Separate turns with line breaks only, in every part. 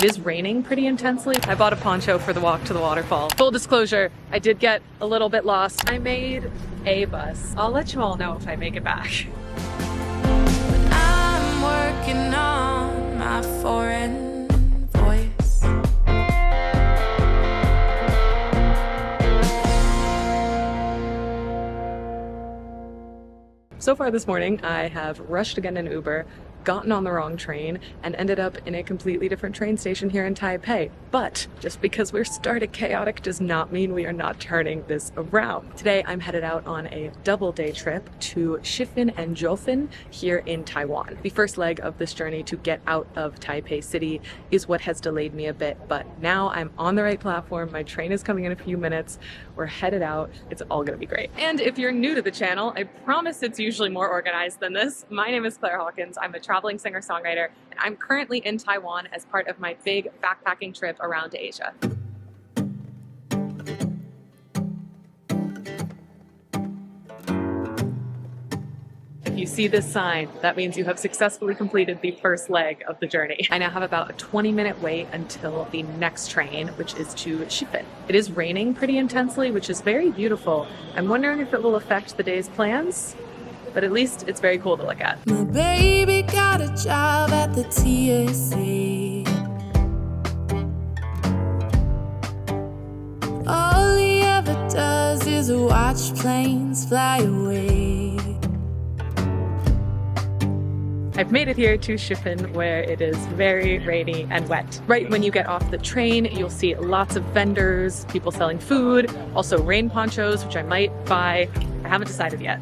It is raining pretty intensely. I bought a poncho for the walk to the waterfall. Full disclosure, I did get a little bit lost. I made a bus. I'll let you all know if I make it back.
I'm working on my foreign voice.
So far this morning, I have rushed again in Uber, gotten on the wrong train, and ended up in a completely different train station here in Taipei. But just because we're started chaotic does not mean we are not turning this around. Today, I'm headed out on a double-day trip to Shifen and Jiufen here in Taiwan. The first leg of this journey to get out of Taipei City is what has delayed me a bit, but now I'm on the right platform. My train is coming in a few minutes. We're headed out. It's all gonna be great. And if you're new to the channel, I promise it's usually more organized than this. My name is Hawkins. I'm a traveling singer-songwriter, and I'm currently in Taiwan as part of my big backpacking trip around Asia. If you see this sign, that means you have successfully completed the first leg of the journey. I now have about a 20-minute wait until the next train, which is to Shifen. It is raining pretty intensely, which is very beautiful. I'm wondering if it will affect the day's plans, but at least it's very cool to look at.
My baby got a job at the TSA. All he ever does is watch planes fly away.
I've made it here to Shifen, where it is very rainy and wet. Right when you get off the train, you'll see lots of vendors, people selling food, also rain ponchos, which I might buy. I haven't decided yet.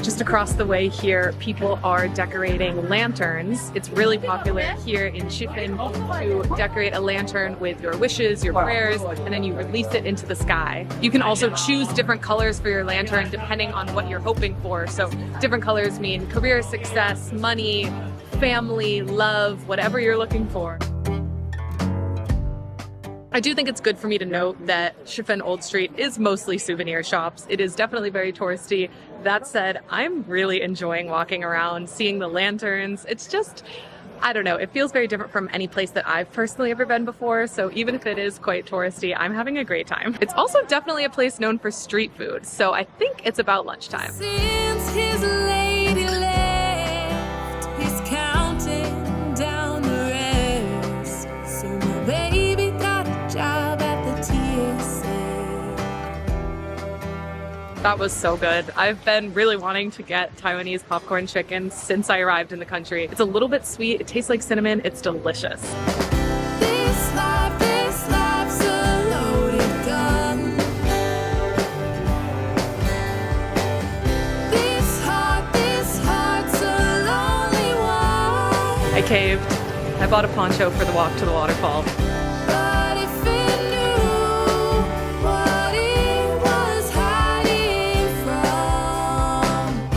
Just across the way here, people are decorating lanterns. It's really popular here in Shifen to decorate a lantern with your wishes, your prayers, and then you release it into the sky. You can also choose different colors for your lantern depending on what you're hoping for. So different colors mean career success, money, family, love, whatever you're looking for. I do think it's good for me to note that Shifen Old Street is mostly souvenir shops. It is definitely very touristy. That said, I'm really enjoying walking around, seeing the lanterns. It's just, I don't know, it feels very different from any place that I've personally ever been before. So even if it is quite touristy, I'm having a great time. It's also definitely a place known for street food. So I think it's about lunchtime.
Since his lady left, he's counting down the rest. So my baby got a job at the TSA.
That was so good. I've been really wanting to get Taiwanese popcorn chicken since I arrived in the country. It's a little bit sweet. It tastes like cinnamon. It's delicious.
This life's a loaded gun. This heart's a lonely one.
I caved. I bought a poncho for the walk to the waterfall.
But if it knew what it was hiding from,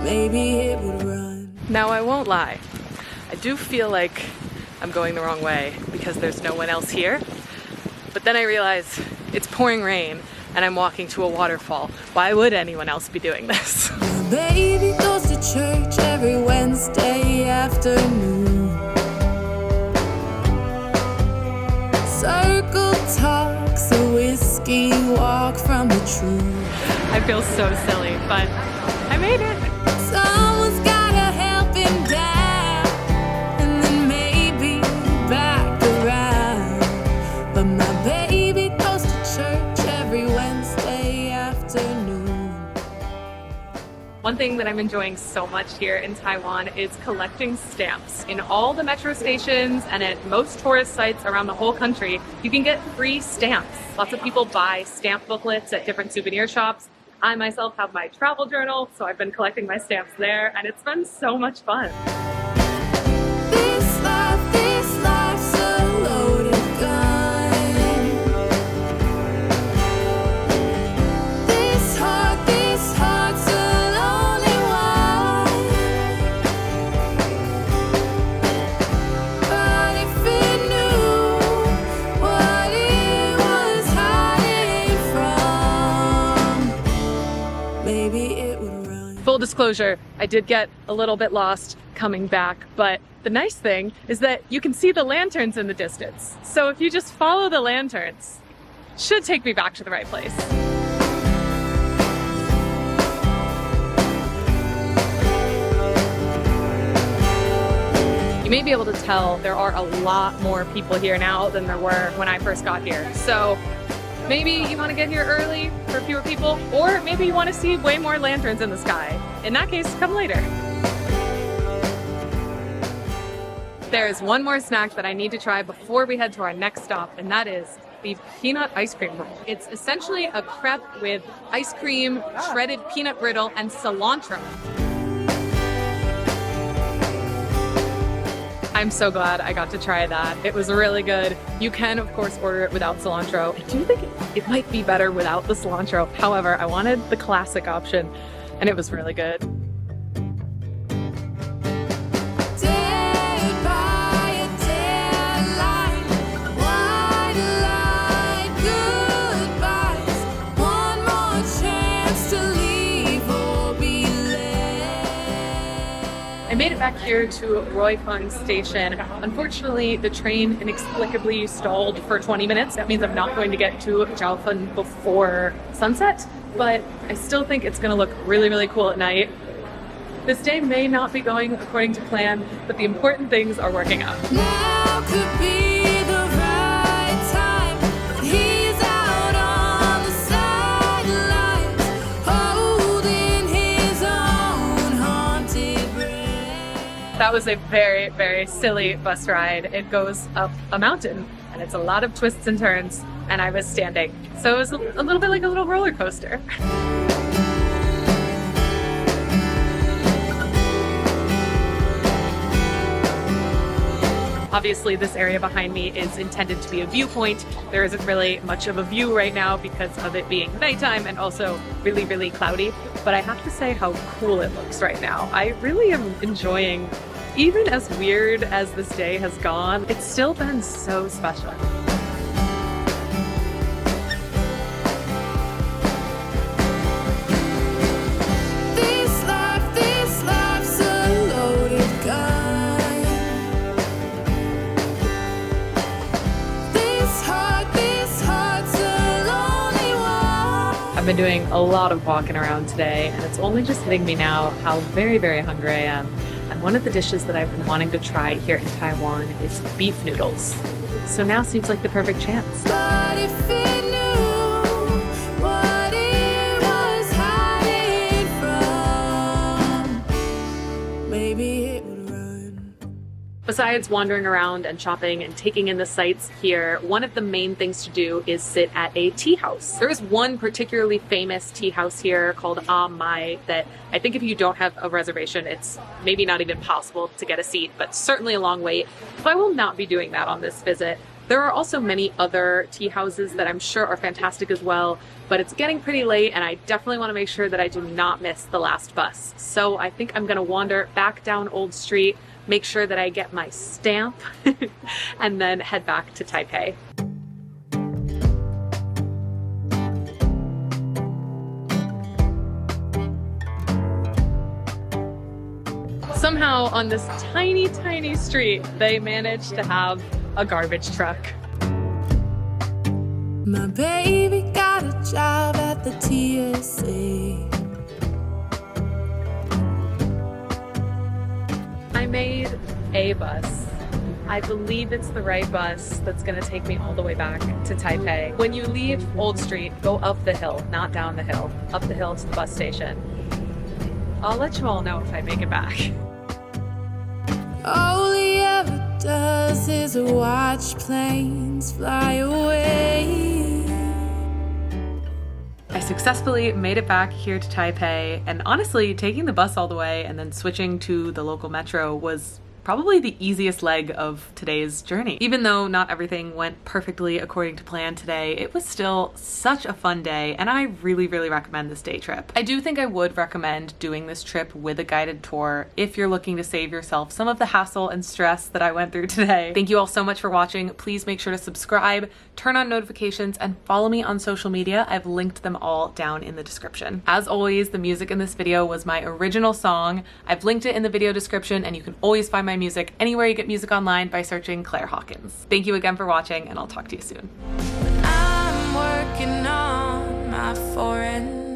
maybe it would run.
Now, I won't lie. I do feel like I'm going the wrong way because there's no one else here. But then I realize it's pouring rain and I'm walking to a waterfall. Why would anyone else be doing this?
My baby goes to church every Wednesday afternoon. Circle talks, a whiskey walk from the truth.
I feel so silly, but I made it.
Someone's gotta help him down, and then maybe back around. But my baby goes to church every Wednesday afternoon.
One thing that I'm enjoying so much here in Taiwan is collecting stamps. In all the metro stations and at most tourist sites around the whole country, you can get free stamps. Lots of people buy stamp booklets at different souvenir shops. I myself have my travel journal, so I've been collecting my stamps there, and it's been so much fun.
This life's a loaded gun. This heart's a lonely one. But if it knew what it was hiding from, maybe it would run.
Full disclosure, I did get a little bit lost coming back, but the nice thing is that you can see the lanterns in the distance. So if you just follow the lanterns, it should take me back to the right place. You may be able to tell there are a lot more people here now than there were when I first got here. So maybe you want to get here early for fewer people, or maybe you want to see way more lanterns in the sky. In that case, come later. There's one more snack that I need to try before we head to our next stop, and that is the peanut ice cream roll. It's essentially a crepe with ice cream, shredded peanut brittle, and cilantro. I'm so glad I got to try that. It was really good. You can, of course, order it without cilantro. I do think it might be better without the cilantro. However, I wanted the classic option, and it was really good. I made it back here to Roifeng Station. Unfortunately, the train inexplicably stalled for 20 minutes. That means I'm not going to get to Jiufen before sunset, but I still think it's going to look really, really cool at night. This day may not be going according to plan, but the important things are working out.
Now could be the right time. He's out on the sidelines, holding his own haunted breath.
That was a very, very silly bus ride. It goes up a mountain, and it's a lot of twists and turns, and I was standing. So it was a little bit like a little roller coaster. Obviously, this area behind me is intended to be a viewpoint. There isn't really much of a view right now because of it being nighttime and also really, really cloudy. But I have to say how cool it looks right now. I really am enjoying, even as weird as this day has gone, it's still been so special.
This life's a loaded gun.
I've been doing a lot of walking around today, and it's only just hitting me now how very, very hungry I am. And one of the dishes that I've been wanting to try here in Taiwan is beef noodles. So now seems like the perfect chance.
But if it knew what it was hiding from, maybe it would run.
Besides wandering around and shopping and taking in the sights here, one of the main things to do is sit at a tea house. There is one particularly famous tea house here called Mai that I think if you don't have a reservation, it's maybe not even possible to get a seat, but certainly a long wait. So I will not be doing that on this visit. There are also many other tea houses that I'm sure are fantastic as well, but it's getting pretty late and I definitely want to make sure that I do not miss the last bus. So I think I'm going to wander back down Old Street, make sure that I get my stamp, and then head back to Taipei. Somehow on this tiny, tiny street, they managed to have a garbage truck.
My baby got a job at the TSA.
I made a bus. I believe it's the right bus that's gonna take me all the way back to Taipei. When you leave Old Street, go up the hill, not down the hill. Up the hill to the bus station. I'll let you all know if I make it back.
All he ever does is watch planes fly away.
I successfully made it back here to Taipei, and honestly, taking the bus all the way and then switching to the local metro was
probably the easiest leg of today's journey. Even though not everything went perfectly according to plan today, it was still such a fun day, and I really recommend this day trip. I do think I would recommend doing this trip with a guided tour if you're looking to save yourself some of the hassle and stress that I went through today. Thank you all so much for watching. Please make sure to subscribe, turn on notifications, and follow me on social media. I've linked them all down in the description. As always, the music in this video was my original song. I've linked it in the video description, and you can always find my music anywhere you get music online by searching Claire Hawkins. Thank you again for watching, and I'll talk to you soon.
I'm working on my foreign